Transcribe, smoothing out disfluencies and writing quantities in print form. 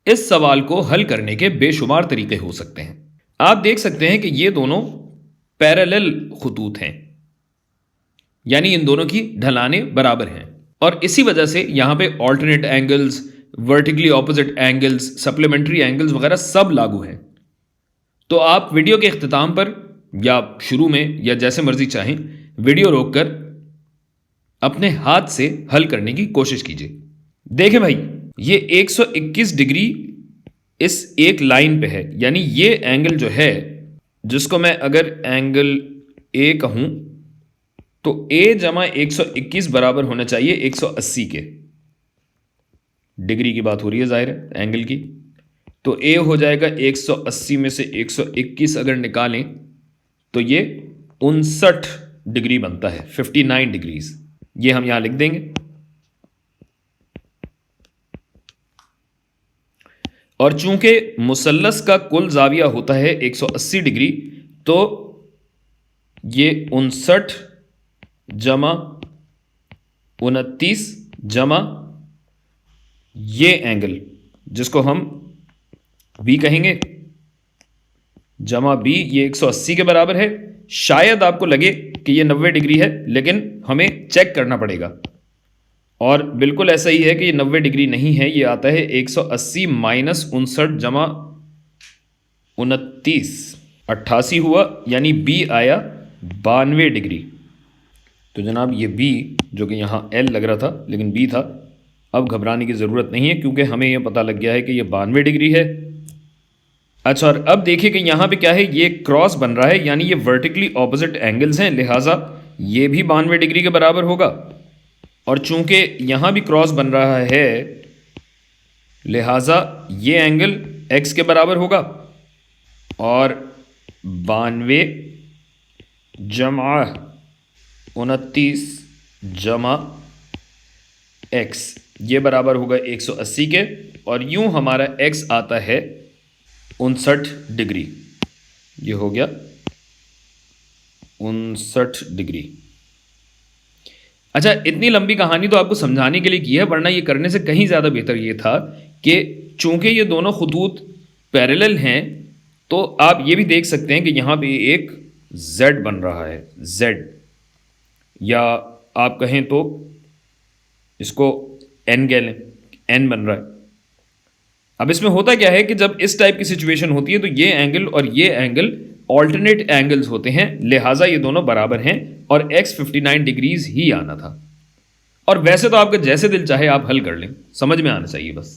इस सवाल को हल करने के बेशुमार तरीके हो सकते हैं। आप देख सकते हैं कि ये दोनों पैरेलल खतूत हैं, यानी इन दोनों की ढलानें बराबर हैं, और इसी वजह से यहां पे alternate angles, vertically opposite angles, supplementary angles वगैरह सब लागू हैं। तो आप वीडियो के इख्तिताम पर या शुरू में या जैसे मर्जी चाहें वीडियो रोककर अपने हाथ से हल करने की कोशिश कीजिए। देखें भाई, ये 121 डिग्री इस एक लाइन पे है, यानी ये एंगल जो है, जिसको मैं अगर एंगल ए कहूं तो ए जमा 121 बराबर होना चाहिए 180 के। डिग्री की बात हो रही है जाहिर है एंगल की, तो ए हो जाएगा 180 में से 121 अगर निकालें तो ये 59 डिग्री बनता है, 59 डिग्रीज। ये हम यहां लिख देंगे। और चूंकि मुसल्लस का कुल जाविया होता है 180 डिग्री, तो ये 59 जमा 29 जमा ये एंगल जिसको हम बी कहेंगे जमा बी, ये 180 के बराबर है। शायद आपको लगे कि ये 90 डिग्री है, लेकिन हमें चेक करना पड़ेगा, और बिल्कुल ऐसा ही है कि ये 90 डिग्री नहीं है, ये आता है 180 माइनस 59 जमा 29, 88 हुआ, यानी बी आया 92 डिग्री। तो जनाब ये बी, जो कि यहाँ एल लग रहा था लेकिन बी था, अब घबराने की ज़रूरत नहीं है क्योंकि हमें यह पता लग गया है कि ये 92 डिग्री है। अच्छा, और अब देखिए कि यहाँ पे क्या है, ये क्रॉस बन रहा है, यानी ये वर्टिकली ऑपोजिट एंगल्स हैं, लिहाजा ये भी 92 डिग्री के बराबर होगा। और चूंकि यहाँ भी क्रॉस बन रहा है, लिहाजा ये एंगल x के बराबर होगा, और 92 जमा 29 जमा x ये बराबर होगा 180 के, और यूं हमारा x आता है 59 डिग्री। ये हो गया 59 डिग्री। अच्छा, इतनी लंबी कहानी तो आपको समझाने के लिए की है, वरना ये करने से कहीं ज़्यादा बेहतर ये था कि चूंकि ये दोनों खतूत पैरेलल हैं, तो आप ये भी देख सकते हैं कि यहाँ पे एक Z बन रहा है, Z, या आप कहें तो इसको N कह लें, N बन रहा है। अब इसमें होता क्या है कि जब इस टाइप की सिचुएशन होती है तो ये एंगल और ये एंगल ऑल्टरनेट एंगल्स होते हैं, लिहाजा ये दोनों बराबर हैं, और x 59 डिग्रीज ही आना था। और वैसे तो आपका जैसे दिल चाहे आप हल कर लें, समझ में आना चाहिए बस।